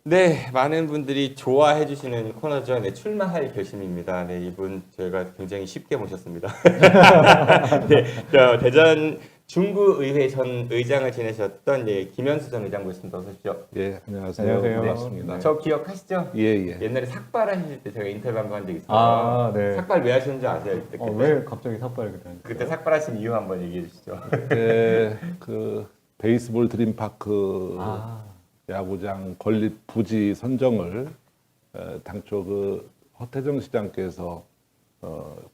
네, 많은 분들이 좋아해 주시는 코너죠. 네, 출마할 결심입니다. 네, 이분 저희가 굉장히 쉽게 모셨습니다. 네, 대전 중구의회 전 의장을 지내셨던 김현수 전 의장 모셨습니다. 어서 오십시오. 예, 안녕하세요. 안녕하세요. 반갑습니다. 네, 저 기억하시죠? 예, 예. 옛날에 삭발하실 때 제가 인터뷰 한번 한 적이 있어요. 아, 네. 삭발 왜 하시는지 아세요? 그때? 왜 갑자기 삭발을 그때 하셨어요? 그때 삭발하신 이유 한번 얘기해 주시죠. 그때 그 베이스볼 드림파크 아, 야구장 건립 부지 선정을 당초 그 허태정 시장께서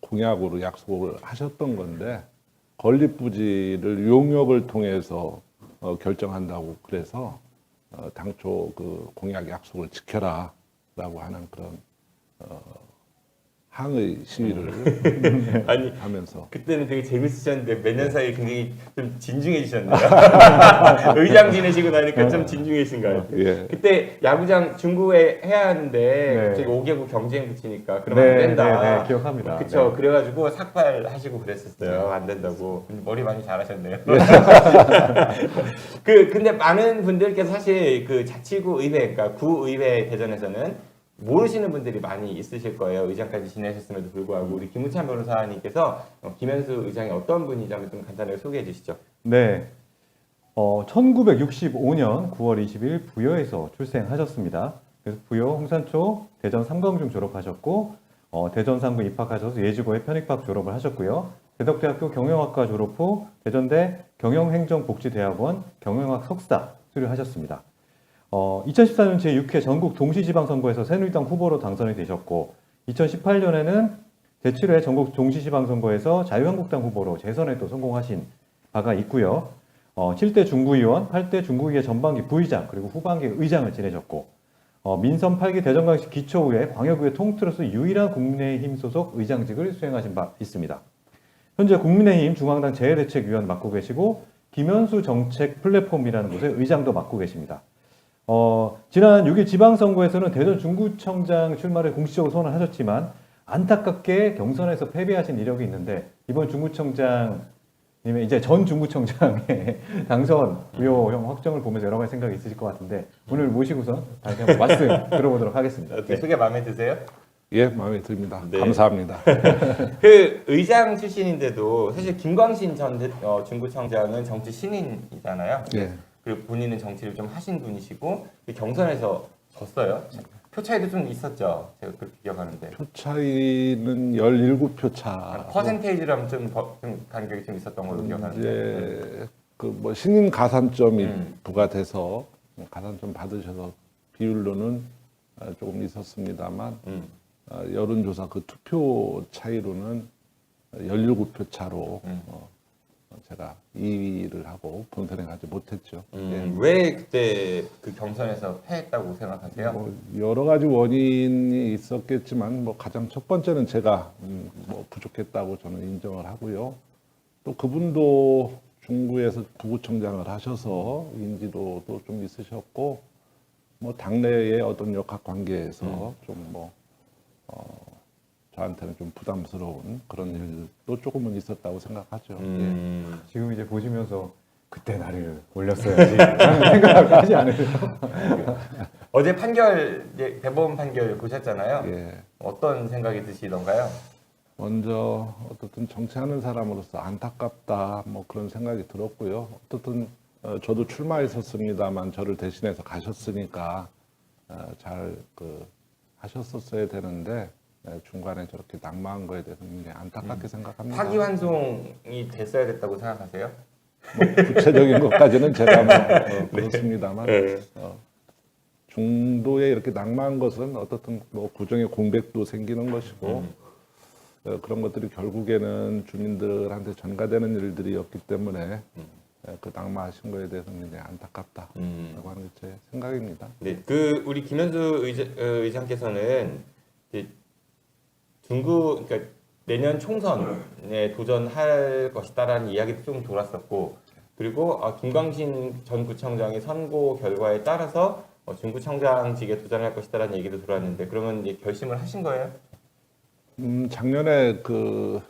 공약으로 약속을 하셨던 건데 건립 부지를 용역을 통해서 결정한다고 그래서 당초 그 공약 약속을 지켜라라고 하는 그런 항의 시위를 아니, 하면서 그때는 되게 재밌으셨는데 몇 년 사이에 굉장히 좀 진중해지셨네요. 의장 지내시고 나니까 좀 진중해진가요? 예. 그때 야구장 중구에 해야 하는데 네. 갑자기 5개국 경쟁 붙이니까 그러면 안 된다. 네, 기억합니다. 그쵸. 네. 그래가지고 삭발하시고 그랬었어요. 안 된다고. 근데 머리 많이 잘하셨네요. 근데 많은 분들께서 사실 그 자치구 의회, 그러니까 구의회 대전에서는 모르시는 분들이 많이 있으실 거예요. 의장까지 지내셨음에도 불구하고 우리 김우찬 변호사님께서 김현수 의장이 어떤 분인지 한번 좀 간단하게 소개해 주시죠. 네. 1965년 9월 20일 부여에서 출생하셨습니다. 그래서 부여 홍산초 대전 삼광중 졸업하셨고 대전 3구 입학하셔서 예주고에 편입학 졸업을 하셨고요. 대덕대학교 경영학과 졸업 후 대전대 경영행정복지대학원 경영학 석사 수료하셨습니다. 2014년 제6회 전국 동시지방선거에서 새누리당 후보로 당선이 되셨고 2018년에는 제7회 전국 동시지방선거에서 자유한국당 후보로 재선에 또 성공하신 바가 있고요. 7대 중구의원, 8대 중구의회 전반기 부의장 그리고 후반기 의장을 지내셨고 민선 8기 대전광역시 기초의회 광역의회 통틀어서 유일한 국민의힘 소속 의장직을 수행하신 바 있습니다. 현재 국민의힘 중앙당 재해대책위원 맡고 계시고 김현수 정책 플랫폼이라는 곳의 의장도 맡고 계십니다. 지난 6일 지방선거에서는 대전 중구청장 출마를 공식적으로 선언하셨지만 안타깝게 경선에서 패배하신 이력이 있는데 이번 중구청장님의 이제 전 중구청장의 당선 부여형 확정을 보면서 여러 가지 생각이 있으실 것 같은데 오늘 모시고서 다시 한번 말씀 들어보도록 하겠습니다. 어떻게 소개 마음에 드세요? 예, 마음에 듭니다. 네. 감사합니다. 그 의장 출신인데도 사실 김광신 전 중구청장은 정치 신인이잖아요. 예. 그리고 본인은 정치를 좀 하신 분이시고 경선에서 졌어요. 표 차이도 좀 있었죠. 제가 그렇게 기억하는데. 표 차이는 17표 차. 퍼센테이지랑 좀 간격이 좀 있었던 걸로 기억하는데. 이제 그 뭐 신인 가산점이 부과돼서 가산점 받으셔서 비율로는 조금 있었습니다만 여론조사 그 투표 차이로는 17표 차로 제가 2위를 하고 본선에 가지 못했죠. 예. 왜 그때 그 경선에서 패했다고 생각하세요? 뭐 여러 가지 원인이 있었겠지만 뭐 가장 첫 번째는 제가 뭐 부족했다고 저는 인정을 하고요. 또 그분도 중구에서 부구청장을 하셔서 인지도도 좀 있으셨고 뭐 당내의 어떤 역학 관계에서 좀 뭐 저한테는 좀 부담스러운 그런 일도 조금은 있었다고 생각하죠. 예. 지금 이제 보시면서 그때 나를 올렸어야지 라는 생각을 하지 않으세요? 어제 판결, 대법원 판결 보셨잖아요. 예. 어떤 생각이 드시던가요? 먼저 어떻든 정치하는 사람으로서 안타깝다 뭐 그런 생각이 들었고요. 어떻든 저도 출마했었습니다만 저를 대신해서 가셨으니까 잘 하셨었어야 되는데 중간에 저렇게 낙마한 거에 대해서 굉장히 안타깝게 생각합니다. 파기환송이 됐어야 됐다고 생각하세요? 뭐 구체적인 것까지는 제가 뭐 그렇습니다만 네. 중도에 이렇게 낙마한 것은 어떻든 뭐 구정의 공백도 생기는 것이고 그런 것들이 결국에는 주민들한테 전가되는 일들이었기 때문에 그 낙마하신 거에 대해서는 굉장히 안타깝다라고 하는 게 제 생각입니다. 네, 그 우리 김현수 의장께서는 그러니까 내년 총선에 도전할 것이다라는 이야기도 좀 돌았었고, 그리고 김광신 전 구청장의 선고 결과에 따라서 중구청장직에 도전할 것이다라는 얘기도 돌았는데, 그러면 이제 결심을 하신 거예요? 작년에 그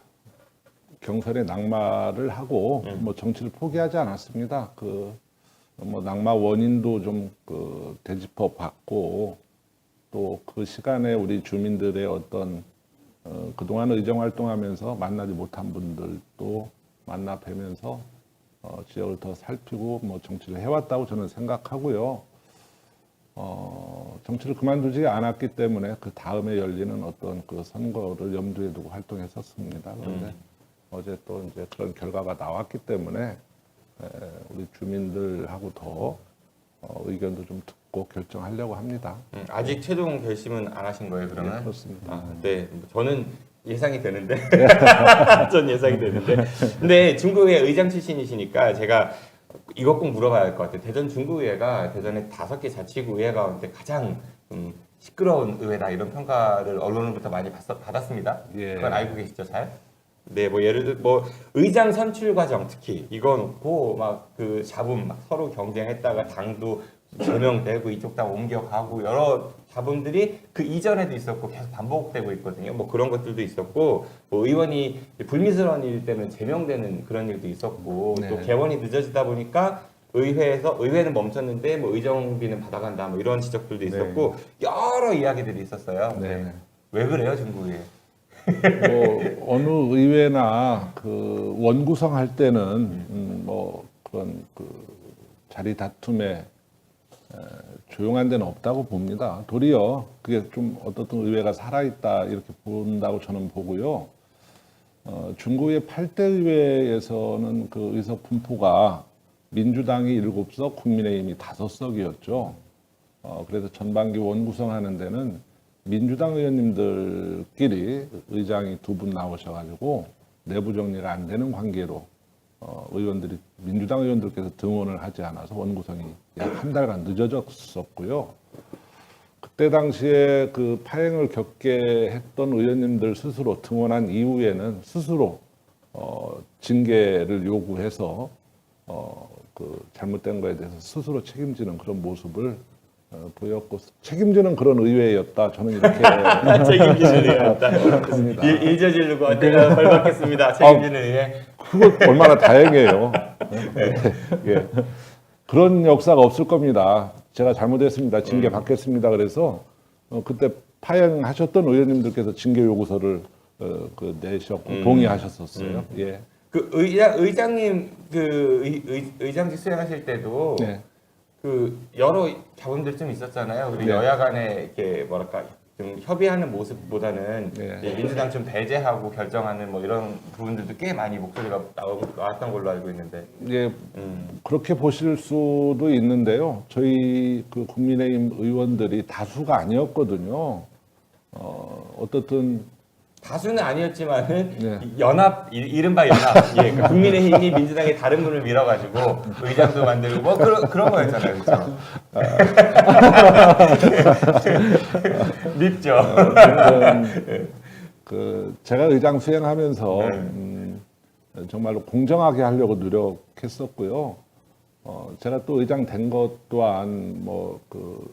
경선에 낙마를 하고 뭐 정치를 포기하지 않았습니다. 그 뭐 낙마 원인도 좀 그 되짚어 봤고 또 그 시간에 우리 주민들의 어떤 그동안 의정 활동하면서 만나지 못한 분들도 만나 뵈면서 지역을 더 살피고 뭐 정치를 해왔다고 저는 생각하고요. 정치를 그만두지 않았기 때문에 그 다음에 열리는 어떤 그 선거를 염두에 두고 활동했었습니다. 그런데 어제 또 이제 그런 결과가 나왔기 때문에 우리 주민들하고 더 의견도 좀 듣고 결정하려고 합니다. 아직 최종 결심은 안 하신 거예요, 그러면? 네, 그렇습니다. 아, 네. 저는 예상이 되는데. 전 예상이 되는데. 근데 중구의회 의장 출신이시니까 제가 이것 꼭 물어봐야 할 것 같아요. 대전 중구의회가 대전의 5개 자치구의회 가운데 가장 시끄러운 의회다 이런 평가를 언론으로부터 많이 받았습니다. 예. 그건 알고 계시죠, 잘? 네, 뭐 예를 들어 뭐 의장 선출 과정 특히 이거 놓고 막 그 잡음 막 서로 경쟁했다가 당도 제명되고 이쪽 당 옮겨가고 여러 잡음들이 그 이전에도 있었고 계속 반복되고 있거든요. 뭐 그런 것들도 있었고 뭐 의원이 불미스러운 일 때문에 제명되는 그런 일도 있었고 네. 또 개원이 늦어지다 보니까 의회는 멈췄는데 뭐 의정비는 받아간다 뭐 이런 지적들도 있었고 여러 이야기들이 있었어요. 네. 왜 그래요, 중구의회? 뭐 어느 의회나 그 원구성 할 때는 뭐 그런 그 자리 다툼에 조용한 데는 없다고 봅니다. 도리어 그게 좀 어떻든 의회가 살아있다 이렇게 본다고 저는 보고요. 중구의 8대 의회에서는 그 의석 분포가 민주당이 7석, 국민의힘이 5석이었죠. 그래서 전반기 원구성하는 데는 민주당 의원님들끼리 의장이 2분 나오셔가지고 내부 정리가 안 되는 관계로 의원들이 민주당 의원들께서 등원을 하지 않아서 원구성이 약 한 달간 늦어졌었고요. 그때 당시에 그 파행을 겪게 했던 의원님들 스스로 등원한 이후에는 스스로 징계를 요구해서 그 잘못된 거에 대해서 스스로 책임지는 그런 모습을 보였고 책임지는 그런 의회였다. 저는 이렇게 책임지는 의회였다. 합니다. 일 저지르고 내가 벌 받겠습니다. 책임지는 의회. 그거 얼마나 다행이에요. 예. 그런 역사가 없을 겁니다. 제가 잘못했습니다. 징계 받겠습니다. 그래서 그때 파행하셨던 의원님들께서 징계 요구서를 그 내셨고 동의하셨었어요. 예. 그 의장님 그 의장직 수행하실 때도 네. 그 여러 자본들 좀 있었잖아요. 우리 네. 여야 간에 이렇게 뭐랄까 좀 협의하는 모습보다는 네. 이제 민주당 좀 배제하고 결정하는 뭐 이런 부분들도 꽤 많이 목소리가 나왔던 걸로 알고 있는데. 예, 그렇게 보실 수도 있는데요. 저희 그 국민의힘 의원들이 다수가 아니었거든요. 어떻든 다수는 아니었지만은 네. 연합 이른바 연합 예, 그러니까 국민의힘이 민주당의 다른 분을 밀어가지고 의장도 만들고 뭐 그런 거였잖아요, 그렇죠? 밉죠. 그 제가 의장 수행하면서 정말로 공정하게 하려고 노력했었고요. 제가 또 의장 된 것 또한 뭐 그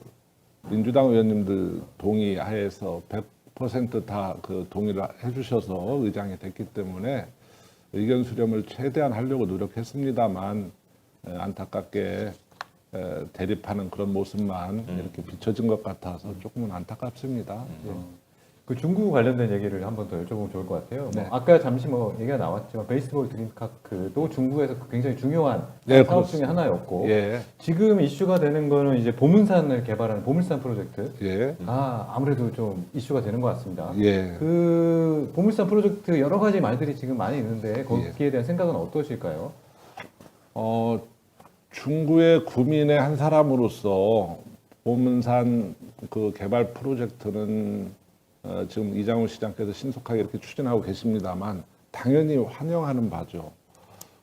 민주당 의원님들 동의하에서 100% 다 그 동의를 해주셔서 의장이 됐기 때문에 의견 수렴을 최대한 하려고 노력했습니다만 안타깝게 대립하는 그런 모습만 이렇게 비춰진 것 같아서 조금은 안타깝습니다. 예. 그 중구 관련된 얘기를 한 번 더 여쭤보면 좋을 것 같아요. 네. 뭐 아까 잠시 뭐 얘기가 나왔지만 베이스볼 드림카크도 중구에서 굉장히 중요한 네, 사업 중에 그렇습니다. 하나였고 예, 지금 이슈가 되는 거는 이제 보문산을 개발하는 보물산 프로젝트. 예, 아무래도 좀 이슈가 되는 것 같습니다. 예. 그 보물산 프로젝트 여러 가지 말들이 지금 많이 있는데 거기에 대한 생각은 어떠실까요? 중구의 구민의 한 사람으로서 보문산 그 개발 프로젝트는 지금 이장훈 시장께서 신속하게 이렇게 추진하고 계십니다만 당연히 환영하는 바죠.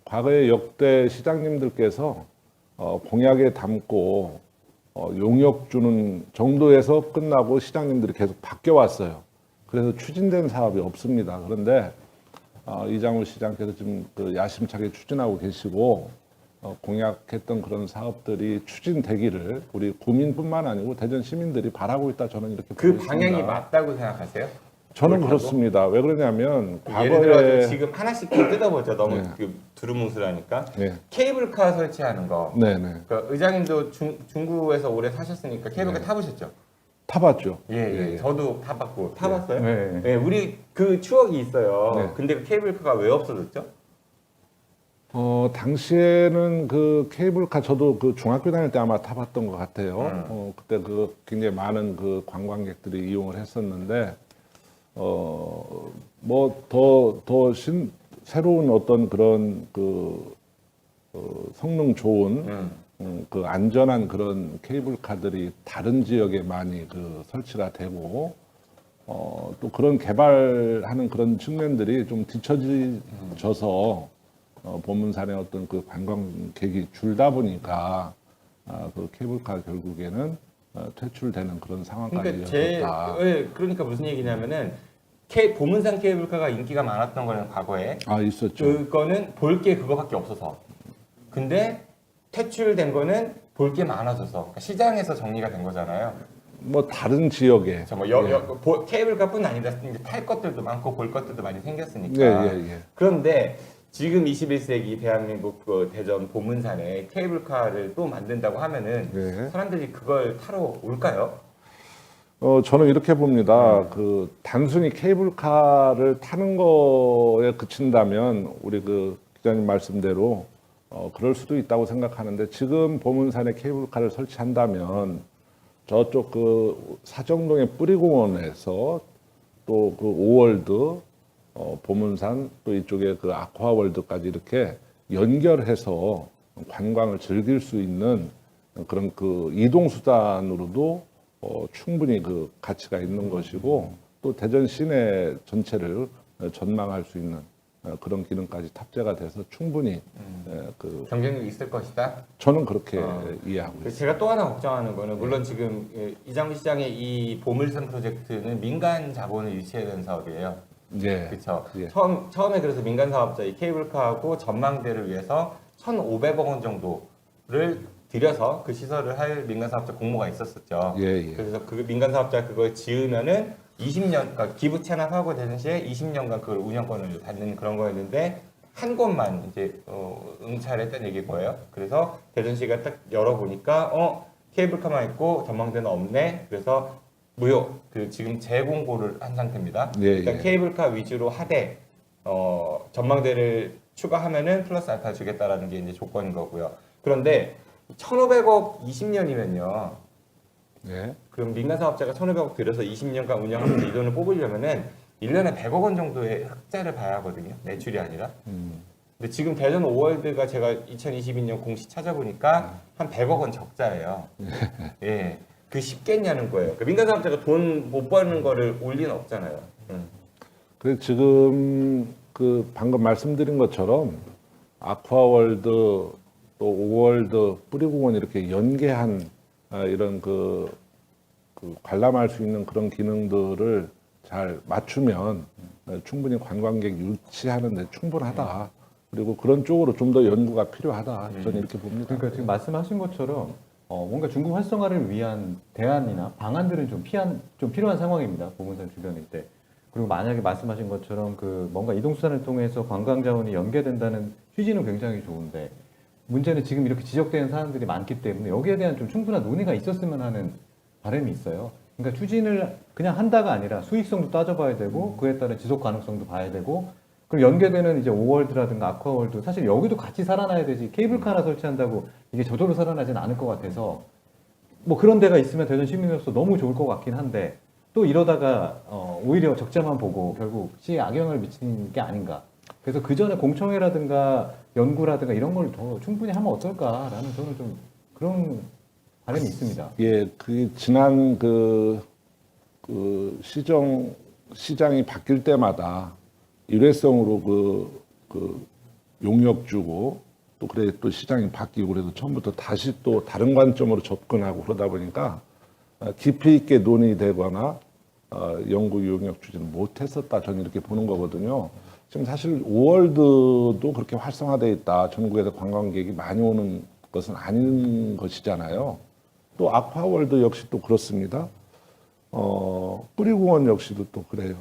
과거에 역대 시장님들께서 공약에 담고 용역 주는 정도에서 끝나고 시장님들이 계속 바뀌어 왔어요. 그래서 추진된 사업이 없습니다. 그런데 이장훈 시장께서 지금 그 야심차게 추진하고 계시고 공약했던 그런 사업들이 추진되기를 우리 구민뿐만 아니고 대전 시민들이 바라고 있다 저는 이렇게 그 보고 방향이 있습니다. 맞다고 생각하세요? 저는 몰카도? 그렇습니다. 왜 그러냐면 예를 들어 과거에 지금 하나씩 좀 뜯어보죠. 너무 네. 그 두루뭉술하니까 네, 케이블카 설치하는 거. 네, 네. 그러니까 의장님도 중구에서 오래 사셨으니까 케이블카 네. 타보셨죠? 타봤죠. 예. 저도 타봤고 타봤어요. 네. 네, 우리 그 추억이 있어요. 네. 근데 그 케이블카가 왜 없어졌죠? 당시에는 그 케이블카 저도 그 중학교 다닐 때 아마 타봤던 것 같아요. 그때 그 굉장히 많은 그 관광객들이 이용을 했었는데, 뭐 더 새로운 어떤 그런 그 성능 좋은 그 안전한 그런 케이블카들이 다른 지역에 많이 그 설치가 되고, 또 그런 개발하는 그런 측면들이 좀 뒤처져서 보문산의 어떤 그 관광객이 줄다 보니까 그 케이블카 결국에는 퇴출되는 그런 상황까지 이어졌다. 그러니까 무슨 얘기냐면은 보문산 케이블카가 인기가 많았던 거는 과거에 있었죠. 그거는 볼 게 그거밖에 없어서. 근데 퇴출된 거는 볼 게 많아져서 그러니까 시장에서 정리가 된 거잖아요. 뭐 다른 지역에. 케이블카뿐 아니라 이제 탈 것들도 많고 볼 것들도 많이 생겼으니까. 예. 그런데 지금 21세기 대한민국 그 대전 보문산에 케이블카를 또 만든다고 하면은 네. 사람들이 그걸 타러 올까요? 저는 이렇게 봅니다. 그 단순히 케이블카를 타는 거에 그친다면 우리 그 기자님 말씀대로 그럴 수도 있다고 생각하는데 지금 보문산에 케이블카를 설치한다면 저쪽 그 사정동의 뿌리공원에서 또 그 오월드 보문산 또 이쪽에 그 아쿠아월드까지 이렇게 연결해서 관광을 즐길 수 있는 그런 그 이동 수단으로도 충분히 그 가치가 있는 것이고 또 대전 시내 전체를 전망할 수 있는 그런 기능까지 탑재가 돼서 충분히 그 경쟁력이 있을 것이다. 저는 그렇게 이해하고 있습니다. 제가 또 하나 걱정하는 거는 물론 지금 이장구 시장의 이 보물산 프로젝트는 민간 자본을 유치해야 되는 사업이에요. 예. 그렇죠. 예. 처음에 그래서 민간 사업자 이 케이블카하고 전망대를 위해서 1,500억 원 정도를 들여서 그 시설을 할 민간 사업자 공모가 있었었죠. 예. 그래서 그 민간 사업자 그걸 지으면은 20년, 그러니까 기부 체납하고 되는 시에 20년간 그걸 운영권을 받는 그런 거였는데 한 곳만 이제 응찰을 했다는 얘기일 거예요. 그래서 대전시가 딱 열어보니까 케이블카만 있고 전망대는 없네. 그래서 무효. 그 지금 재공고를 한 상태입니다. 일단 케이블카 위주로 하되 전망대를 추가하면은 플러스 알파 주겠다라는 게 이제 조건인 거고요. 그런데 1,500억 20년이면요. 네. 그럼 민간 사업자가 1,500억 들여서 20년간 운영하면서 이 돈을 뽑으려면은 1년에 100억 원 정도의 흑자를 봐야 하거든요. 매출이 아니라. 근데 지금 대전 오월드가 제가 2022년 공시 찾아보니까 한 100억 원 적자예요. 예. 그 쉽겠냐는 거예요. 그러니까 민간 사업자가 돈 못 버는 거를 올 리는 없잖아요. 그래서 지금 그 방금 말씀드린 것처럼 아쿠아월드 또 오월드 뿌리공원 이렇게 연계한 이런 그 관람할 수 있는 그런 기능들을 잘 맞추면 충분히 관광객 유치하는 데 충분하다. 그리고 그런 쪽으로 좀 더 연구가 필요하다. 저는 이렇게 봅니다. 그러니까 지금 말씀하신 것처럼 뭔가 중국 활성화를 위한 대안이나 방안들은 좀 필요한 상황입니다. 보문산 주변일 때. 그리고 만약에 말씀하신 것처럼 그 뭔가 이동수단을 통해서 관광 자원이 연계된다는 취지는 굉장히 좋은데 문제는 지금 이렇게 지적되는 사람들이 많기 때문에 여기에 대한 좀 충분한 논의가 있었으면 하는 바람이 있어요. 그러니까 추진을 그냥 한다가 아니라 수익성도 따져봐야 되고 그에 따른 지속 가능성도 봐야 되고 그리고 연계되는 이제 오월드라든가 아쿠아월드 사실 여기도 같이 살아나야 되지 케이블카 하나 설치한다고 이게 저절로 살아나진 않을 것 같아서 뭐 그런 데가 있으면 대전 시민으로서 너무 좋을 것 같긴 한데 또 이러다가 오히려 적자만 보고 결국 시에 악영향을 미치는 게 아닌가. 그래서 그 전에 공청회라든가 연구라든가 이런 걸 더 충분히 하면 어떨까라는 저는 좀 그런 바람이 있습니다. 예, 그 지난 그 시장이 바뀔 때마다 일회성으로 그 용역 주고 또 그래 또 시장이 바뀌고 그래서 처음부터 다시 또 다른 관점으로 접근하고 그러다 보니까 깊이 있게 논의되거나 연구 용역 추진을 못했었다 저는 이렇게 보는 거거든요. 지금 사실 오월드도 그렇게 활성화되어 있다. 전국에서 관광객이 많이 오는 것은 아닌 것이잖아요. 또 아쿠아월드 역시 또 그렇습니다. 뿌리공원 역시도 또 그래요.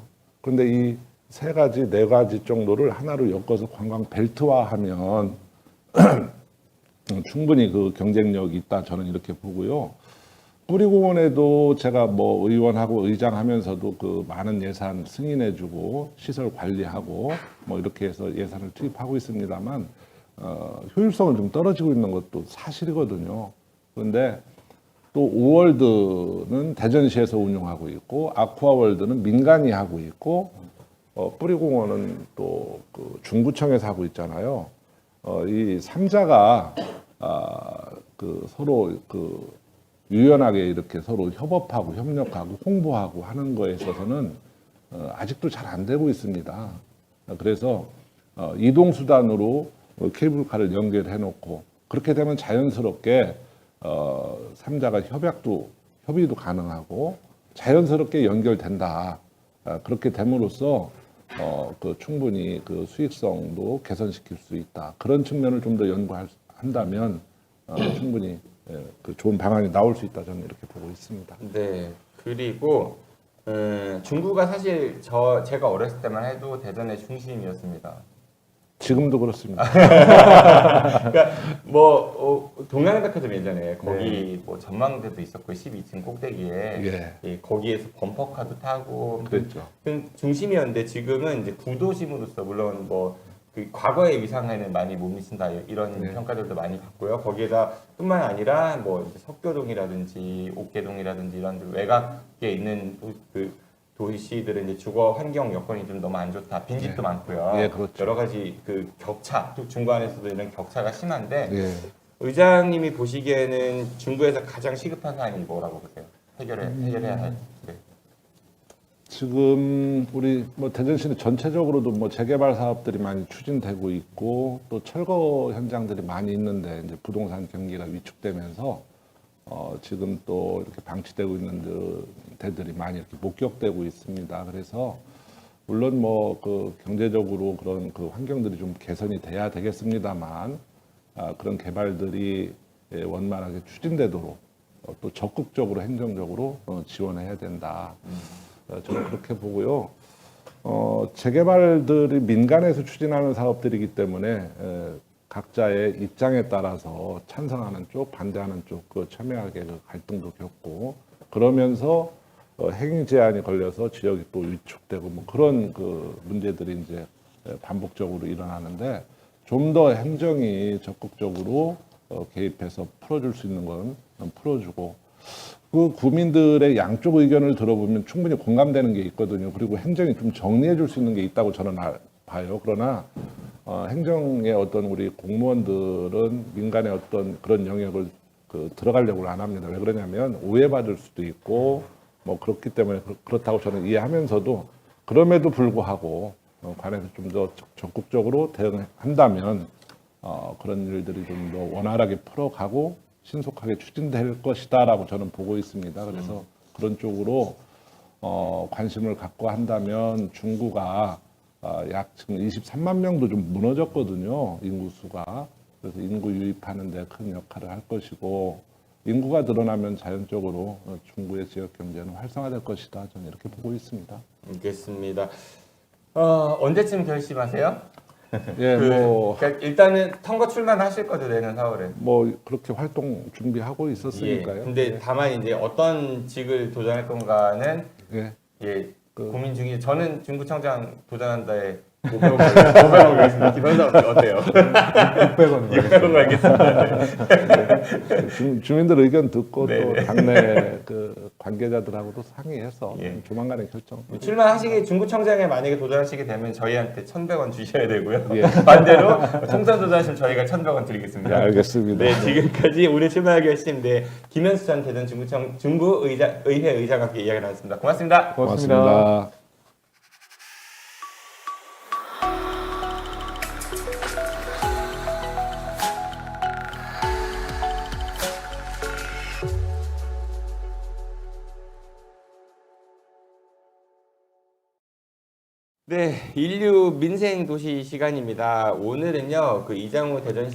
그런데 이 세 가지, 네 가지 정도를 하나로 엮어서 관광 벨트화하면 충분히 그 경쟁력이 있다 저는 이렇게 보고요. 뿌리공원에도 제가 뭐 의원하고 의장하면서도 그 많은 예산 승인해주고 시설 관리하고 뭐 이렇게 해서 예산을 투입하고 있습니다만 효율성은 좀 떨어지고 있는 것도 사실이거든요. 그런데 또 오월드는 대전시에서 운영하고 있고 아쿠아월드는 민간이 하고 있고 뿌리공원은 또 그 중구청에서 하고 있잖아요. 이 삼자가 그 서로 그 유연하게 이렇게 서로 협업하고 협력하고 홍보하고 하는 거에 있어서는 아직도 잘 안 되고 있습니다. 그래서 이동 수단으로 케이블카를 연결해 놓고 그렇게 되면 자연스럽게 삼자가 협의도 가능하고 자연스럽게 연결된다. 그렇게 됨으로써 그 충분히 그 수익성도 개선시킬 수 있다. 그런 측면을 좀 더 연구한다면 충분히 그 좋은 방안이 나올 수 있다. 저는 이렇게 보고 있습니다. 네. 그리고 중구가 사실 제가 어렸을 때만 해도 대전의 중심이었습니다. 지금도 그렇습니다. 그러니까 뭐 동양백화점 예전에 거기 뭐 전망대도 있었고 12층 꼭대기에 예, 거기에서 범퍼카도 타고 그랬죠. 중심이었는데 지금은 이제 구도심으로서 물론 뭐 그 과거의 위상에는 많이 못 미친다 이런 평가들도 많이 받고요. 거기에다 뿐만 아니라 뭐 이제 석교동이라든지 옥계동이라든지 이런 외곽에 있는 그 도시들은 이제 주거 환경 여건이 좀 너무 안 좋다. 빈집도 많고요. 예, 그렇죠. 여러 가지 그 격차, 중구 안에서도 이런 격차가 심한데 예. 의장님이 보시기에는 중구에서 가장 시급한 사안이 뭐라고 보세요? 해결해야 할. 네. 지금 우리 뭐 대전시는 전체적으로도 뭐 재개발 사업들이 많이 추진되고 있고 또 철거 현장들이 많이 있는데 이제 부동산 경기가 위축되면서 지금 또 이렇게 방치되고 있는 데들이 많이 이렇게 목격되고 있습니다. 그래서 물론 뭐 그 경제적으로 그런 그 환경들이 좀 개선이 돼야 되겠습니다만 그런 개발들이 원만하게 추진되도록 또 적극적으로 행정적으로 지원해야 된다. 저는 그렇게 보고요. 재개발들이 민간에서 추진하는 사업들이기 때문에 각자의 입장에 따라서 찬성하는 쪽, 반대하는 쪽, 그 첨예하게 그 갈등도 겪고 그러면서 행위 제한이 걸려서 지역이 또 위축되고 뭐 그런 그 문제들이 이제 반복적으로 일어나는데 좀 더 행정이 적극적으로 개입해서 풀어줄 수 있는 건 풀어주고 그 구민들의 양쪽 의견을 들어보면 충분히 공감되는 게 있거든요. 그리고 행정이 좀 정리해 줄 수 있는 게 있다고 저는 봐요. 그러나 행정의 어떤 우리 공무원들은 민간의 어떤 그런 영역을 들어가려고 안 합니다. 왜 그러냐면 오해받을 수도 있고 뭐 그렇기 때문에 그렇다고 저는 이해하면서도 그럼에도 불구하고 관해서 좀 더 적극적으로 대응한다면 그런 일들이 좀 더 원활하게 풀어가고 신속하게 추진될 것이다라고 저는 보고 있습니다. 그래서 그런 쪽으로 관심을 갖고 한다면 중구가 약 지금 23만 명도 좀 무너졌거든요. 인구수가. 그래서 인구 유입하는 데 큰 역할을 할 것이고 인구가 늘어나면 자연적으로 중구의 지역 경제는 활성화될 것이다. 저는 이렇게 보고 있습니다. 알겠습니다. 언제쯤 결심하세요? 예, 뭐 그러니까 일단은 선거 출마하실 거죠 내년 4월에. 뭐 그렇게 활동 준비하고 있었으니까요. 예. 근데 다만 이제 어떤 직을 도전할 건가는 예. 예 고민 중이. 저는 중구청장 도전한다에 500원 가겠습니다. 김현사 어때요? 600원. 600원 가겠습니다. 주민들 의견 듣고 네. 또 당내 그 관계자들하고도 상의해서 예. 조만간에 결정. 출마하시게 중구청장에 만약에 도전하시게 되면 저희한테 1,100원 주셔야 되고요. 예. 반대로 총선 도전하시면 저희가 1,100원 드리겠습니다. 네, 알겠습니다. 네, 지금까지 오늘 출마 결심 김현수 전 대전 중구의회 의장과 함께 이야기 나눴습니다. 고맙습니다. 고맙습니다. 네, 인류 민생 도시 시간입니다. 오늘은요, 그 이장우 대전